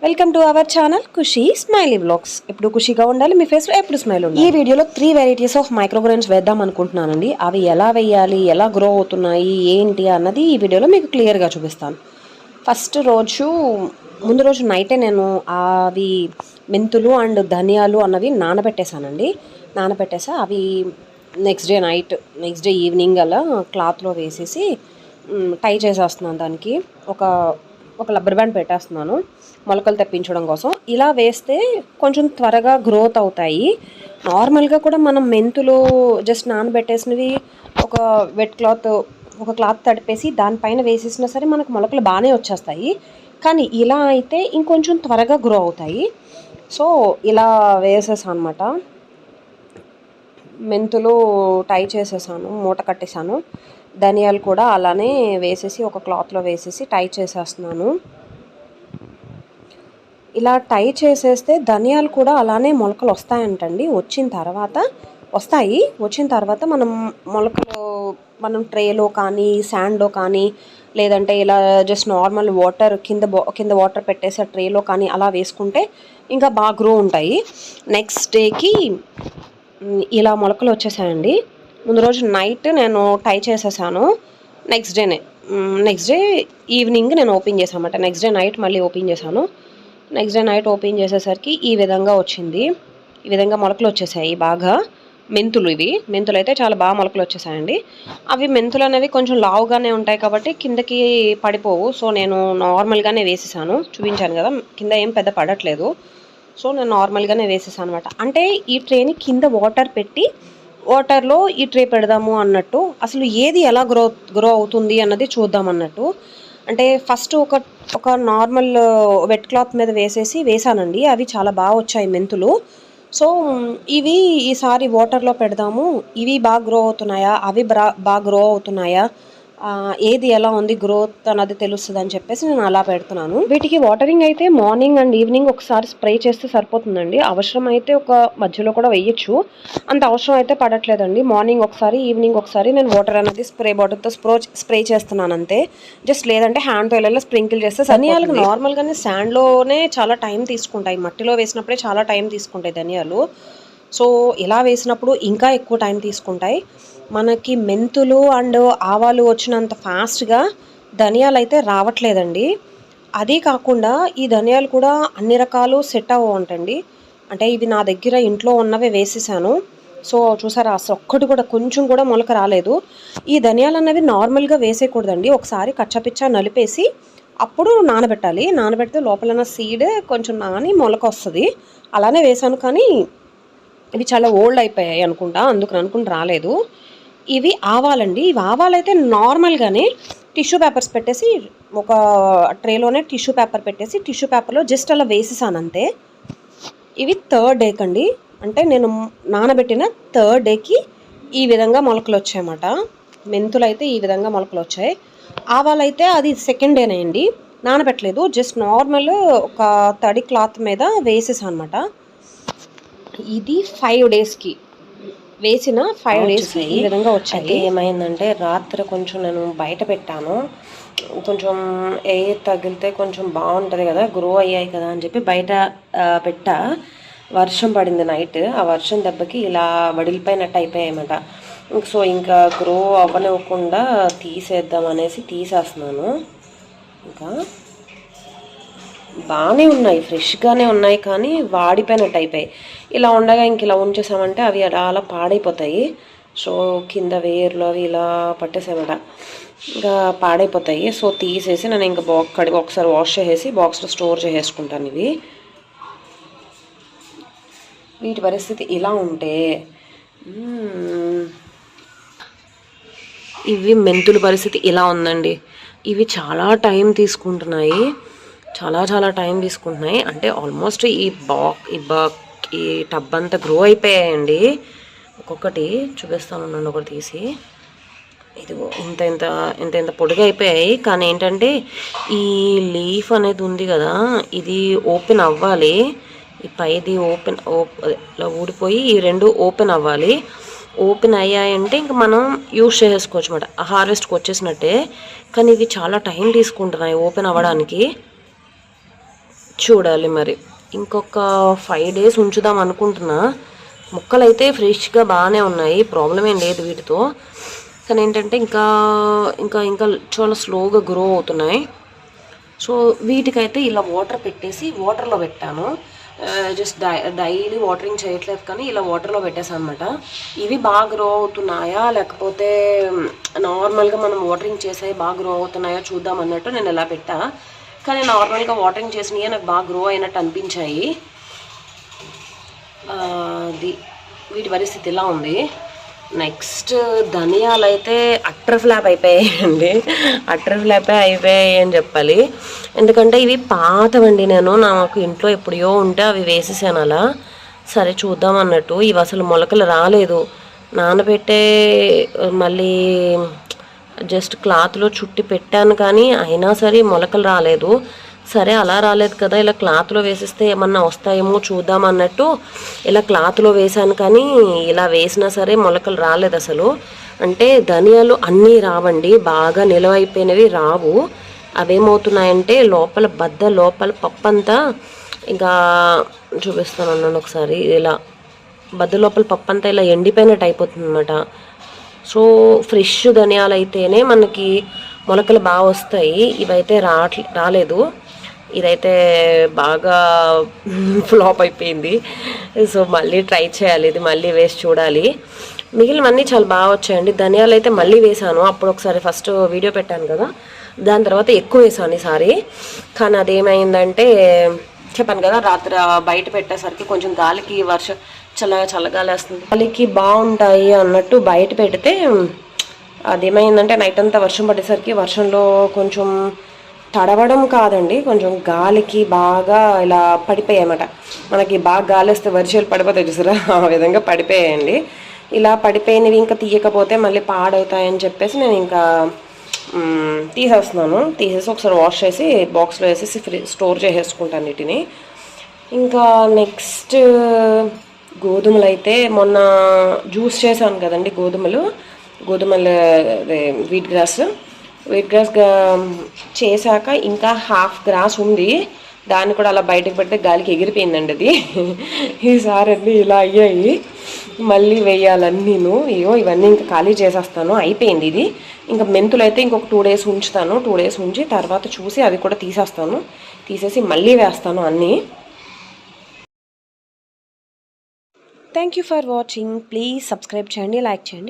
Welcome to our channel Khushi smiley vlogs. ఎప్పుడు ఖుషిగా ఉండాలి, మీ ఫేస్లో ఎప్పుడు స్మైల్ ఉండాలి. ఈ వీడియోలో 3 వెరైటీస్ ఆఫ్ మైక్రోగ్రెయిన్స్ వేద్దాం అనుకుంటున్నానండి. అవి ఎలా వేయాలి, ఎలా గ్రో అవుతున్నాయి, ఏంటి అన్నది ఈ వీడియోలో మీకు క్లియర్గా చూపిస్తాను. ముందు రోజు నైటే నేను అవి మెంతులు అండ్ ధనియాలు అన్నవి నానబెట్టేసా. అవి నెక్స్ట్ డే ఈవినింగ్ అలా క్లాత్లో వేసేసి టై చేసేస్తున్నాను. దానికి ఒక రబ్బర్ బ్యాండ్ పెట్టేస్తున్నాను మొలకలు తెప్పించడం కోసం. ఇలా వేస్తే కొంచెం త్వరగా గ్రోత్ అవుతాయి. నార్మల్గా కూడా మనం మెంతులు జస్ట్ నానబెట్టేసినవి ఒక క్లాత్ తడిపేసి దానిపైన వేసేసినా సరే మనకు మొలకలు బాగానే వచ్చేస్తాయి. కానీ ఇలా అయితే ఇంకొంచెం త్వరగా గ్రో అవుతాయి. సో ఇలా వేసేసాను అనమాట. మెంతులు టై చేసేసాను, మూట కట్టేసాను. ధనియాలు కూడా అలానే వేసేసి ఒక క్లాత్లో వేసేసి టై చేసేస్తున్నాను. ఇలా టై చేసేస్తే ధనియాలు కూడా అలానే మొలకలు వస్తాయంటండి. వచ్చిన తర్వాత మనం ట్రేలో కానీ శాండ్లో కానీ లేదంటే ఇలా జస్ట్ నార్మల్ వాటర్ కింద వాటర్ పెట్టేసే ట్రేలో కానీ అలా వేసుకుంటే ఇంకా బాగా గ్రో ఉంటాయి. నెక్స్ట్ డేకి ఇలా మొలకలు వచ్చేసాయండి. ముందు రోజు నైట్ నేను టై చేసేసాను. నెక్స్ట్ డే ఈవినింగ్ నేను ఓపెన్ చేశాను అన్నమాట. నెక్స్ట్ డే నైట్ మళ్ళీ ఓపెన్ చేశాను. నెక్స్ట్ డే నైట్ ఓపెన్ చేసేసరికి ఈ విధంగా వచ్చింది. ఈ విధంగా మొలకలు వచ్చేసాయి బాగా. మెంతులు అయితే చాలా బాగా మొలకలు వచ్చేసాయండి. అవి మెంతులు అనేవి కొంచెం లావుగానే ఉంటాయి కాబట్టి కిందకి పడిపోవు. సో నేను నార్మల్గానే వేసేసాను, చూపించాను కదా, కింద ఏం పెద్ద పడట్లేదు. సో నేను నార్మల్గానే వేసేసాను అనమాట. అంటే ఈ ట్రేని కింద వాటర్లో ఈ ట్రే పెడదాము అన్నట్టు, అసలు ఏది ఎలా గ్రో అవుతుంది అన్నది చూద్దాం అన్నట్టు. అంటే ఫస్ట్ ఒక నార్మల్ వెట్ క్లాత్ మీద వేసానండి. అవి చాలా బాగా వచ్చాయి మెంతులు. సో ఇవి ఈసారి వాటర్లో పెడదాము, ఇవి బాగా గ్రో అవుతున్నాయా, అవి బాగా గ్రో అవుతున్నాయా, ఏది ఎలా ఉంది గ్రోత్ అన్నది తెలుస్తుంది అని చెప్పేసి నేను అలా పెడుతున్నాను. వీటికి వాటరింగ్ అయితే మార్నింగ్ అండ్ ఈవినింగ్ ఒకసారి స్ప్రే చేస్తే సరిపోతుందండి. అవసరం అయితే ఒక మధ్యలో కూడా వేయచ్చు, అంత అవసరం అయితే పడట్లేదండి. మార్నింగ్ ఒకసారి, ఈవినింగ్ ఒకసారి నేను వాటర్ అనేది స్ప్రే బాటిల్తో స్ప్రే చేస్తున్నాను అంతే. జస్ట్ లేదంటే హ్యాండ్తో ఇలా స్ప్రింకిల్ చేస్తే ధనియాలు నార్మల్గానే శాండ్లోనే చాలా టైం తీసుకుంటాయి, మట్టిలో వేసినప్పుడే చాలా టైం తీసుకుంటాయి ధనియాలు. సో ఇలా వేసినప్పుడు ఇంకా ఎక్కువ టైం తీసుకుంటాయి. మనకి మెంతులు అండ్ ఆవాలు వచ్చినంత ఫాస్ట్గా ధనియాలు అయితే రావట్లేదండి. అదే కాకుండా ఈ ధనియాలు కూడా అన్ని రకాలు సెట్ అవ్వంటండి. అంటే ఇవి నా దగ్గర ఇంట్లో ఉన్నవే వేసేసాను. సో చూసారా, అసలు ఒక్కటి కూడా కొంచెం కూడా మొలక రాలేదు. ఈ ధనియాలు అన్నవి నార్మల్గా వేసేయకూడదండి. ఒకసారి కచ్చపిచ్చా నలిపేసి అప్పుడు నానబెడితే లోపల సీడ్ కొంచెం నాని మొలక వస్తుంది. అలానే వేసాను, కానీ ఇవి చాలా ఓల్డ్ అయిపోయాయి అందుకని రాలేదు. ఇవి ఆవాలండి. ఇవి ఆవాలైతే నార్మల్గానే టిష్యూ పేపర్స్ పెట్టేసి ఒక ట్రేలోనే టిష్యూ పేపర్ పెట్టేసి టిష్యూ పేపర్లో జస్ట్ అలా వేసేసాను అంతే. ఇవి 3rd డే కండి, అంటే నేను నానబెట్టిన 3rd డేకి ఈ విధంగా మొలకలు వచ్చాయన్నమాట. మెంతులు అయితే ఈ విధంగా మొలకలు వచ్చాయి. ఆవాలైతే అది 2nd డేనే అండి, నానబెట్టలేదు, జస్ట్ నార్మల్ ఒక తడి క్లాత్ మీద వేసేసాను అనమాట. ఇది 5 డేస్కి వేసిన 5 డేస్కి ఈ విధంగా వచ్చాయి. ఏమైందంటే రాత్రి కొంచెం నేను బయట పెట్టాను, కొంచెం ఎయిర్ తగిలితే కొంచెం బాగుంటుంది కదా, గ్రో అయ్యాయి కదా అని చెప్పి బయట పెట్టా. వర్షం పడింది నైట్, ఆ వర్షం దెబ్బకి ఇలా వడిలిపోయినట్టు అయిపోయాయన్నమాట. సో ఇంకా గ్రో అవ్వనివ్వకుండా తీసేద్దాం అనేసి తీసేస్తున్నాను. ఇంకా బాగానే ఉన్నాయి, ఫ్రెష్గానే ఉన్నాయి, కానీ వాడిపోయినట్టు అయిపోయాయి. ఇలా ఉండగా ఇంక ఇలా ఉంచేసామంటే అవి అలా పాడైపోతాయి. సో కింద వేర్లు అవి ఇలా పట్టేసామట, ఇంకా పాడైపోతాయి. సో తీసేసి నేను ఇంకా ఒకసారి వాష్ చేసేసి బాక్స్లో స్టోర్ చేసేసుకుంటాను. వీటి పరిస్థితి ఇలా ఉంటే ఇవి మెంతుల పరిస్థితి ఇలా ఉందండి. ఇవి చాలా టైం తీసుకుంటున్నాయి, చాలా టైం తీసుకుంటున్నాయి. అంటే ఆల్మోస్ట్ ఈ టబ్ అంతా గ్రో అయిపోయాయండి. ఒక్కొక్కటి చూపిస్తాను, ఒకటి తీసి. ఇదిగో ఇంత పొడిగా అయిపోయాయి. కానీ ఏంటంటే ఈ లీఫ్ అనేది ఉంది కదా, ఇది ఓపెన్ అవ్వాలి. ఈ పైది ఇలా ఊడిపోయి ఈ 2 ఓపెన్ అవ్వాలి. ఓపెన్ అయ్యాయంటే ఇంక మనం యూజ్ చేసుకోవచ్చు అన్నమాట, హార్వెస్ట్కి వచ్చేసినట్టే. కానీ ఇవి చాలా టైం తీసుకుంటున్నాయి ఓపెన్ అవ్వడానికి. చూడాలి మరి. ఇంకొక 5 days ఉంచుదాం అనుకుంటున్నా. మొక్కలు అయితే ఫ్రెష్గా బాగానే ఉన్నాయి, ప్రాబ్లం ఏం లేదు వీటితో. కానీ ఏంటంటే ఇంకా ఇంకా ఇంకా చాలా స్లోగా గ్రో అవుతున్నాయి. సో వీటికైతే ఇలా వాటర్ పెట్టేసి వాటర్లో పెట్టాను. జస్ట్ డైలీ వాటరింగ్ చేయట్లేదు, కానీ ఇలా వాటర్లో పెట్టేసాను అనమాట. ఇవి బాగా గ్రో అవుతున్నాయా లేకపోతే నార్మల్గా మనం వాటరింగ్ చేసాయి బాగా గ్రో అవుతున్నాయా చూద్దాం అన్నట్టు నేను ఇలా పెట్టా. కానీ నార్మల్గా వాటరింగ్ చేసినవి నాకు బాగా గ్రో అయినట్టు అనిపించాయి. వీటి పరిస్థితి ఇలా ఉంది. నెక్స్ట్ ధనియాలు అయితే అట్టర్ ఫ్లాప్ అయిపోయాయండి. అట్టర్ ఫ్లాపే అయిపోయాయి అని చెప్పాలి. ఎందుకంటే ఇవి పాతవండి, నాకు ఇంట్లో ఎప్పుడో ఉంటే అవి వేసేసాను అలా. సరే చూద్దాం అన్నట్టు. ఇవి అసలు మొలకలు రాలేదు. నానబెట్టే మళ్ళీ జస్ట్ క్లాత్లో చుట్టి పెట్టాను, కానీ అయినా సరే మొలకలు రాలేదు. సరే అలా రాలేదు కదా, ఇలా క్లాత్లో వేసిస్తే ఏమన్నా వస్తాయేమో చూద్దాం అన్నట్టు ఇలా క్లాత్లో వేసాను, కానీ ఇలా వేసినా సరే మొలకలు రాలేదు అసలు. అంటే ధనియాలు అన్నీ రావండి, బాగా నిలవైపోయినవి రావు. అవేమవుతున్నాయంటే లోపల లోపల పప్పు అంతా ఇంకా చూపిస్తాను అన్నాను ఒకసారి. ఇలా లోపల పప్పు అంతా ఇలా ఎండిపోయినట్టు అయిపోతుంది అనమాట. సో ఫ్రెష్ ధనియాలు అయితేనే మనకి మొలకలు బాగా వస్తాయి. ఇవైతే రాలేదు. ఇదైతే బాగా ఫ్లాప్ అయిపోయింది. సో మళ్ళీ ట్రై చేయాలి, ఇది మళ్ళీ వేసి చూడాలి. మిగిలినవన్నీ చాలా బాగా వచ్చాయండి. ధనియాలు అయితే మళ్ళీ వేసాను, అప్పుడు ఒకసారి ఫస్ట్ వీడియో పెట్టాను కదా, దాని తర్వాత ఎక్కువ వేసాను ఈసారి. కానీ అదేమైందంటే చెప్పాను కదా, రాత్రి బయట పెట్టేసరికి కొంచెం గాలికి చల్లగాలి వస్తుంది, గాలికి బాగుంటాయి అన్నట్టు బయట పెడితే అదేమైందంటే నైట్ అంతా వర్షం పడేసరికి వర్షంలో కొంచెం తడవడం కాదండి, కొంచెం గాలికి బాగా ఇలా పడిపోయాయి అన్నమాట. మనకి బాగా గాలి వస్తే వర్షాలు పడిపోతాయి చూసారా, ఆ విధంగా పడిపోయాయండి. ఇలా పడిపోయినవి ఇంకా తీయకపోతే మళ్ళీ పాడవుతాయని చెప్పేసి నేను ఇంకా తీసేసి ఒకసారి వాష్ చేసి బాక్స్లో వేసేసి స్టోర్ చేసేసుకుంటాను వీటిని. ఇంకా నెక్స్ట్ గోధుమలు అయితే మొన్న జ్యూస్ చేశాను కదండి, గోధుమలు వీట్ గ్రాస్ చేశాక ఇంకా 1/2 గ్రాస్ ఉంది. దాన్ని కూడా అలా బయటకు పెడితే గాలికి ఎగిరిపోయిందండి అది. ఈసారి అన్నీ ఇలా అయ్యాయి, మళ్ళీ వేయాలన్నీను. ఇవన్నీ ఇంకా ఖాళీ చేసేస్తాను, అయిపోయింది ఇది. ఇంకా మెంతులు అయితే ఇంకొక 2 days ఉంచుతాను. 2 days ఉంచి తర్వాత చూసి అవి కూడా తీసేసి మళ్ళీ వేస్తాను అన్నీ. Thank you for watching. Please subscribe చేయండి, లైక్ చేయండి.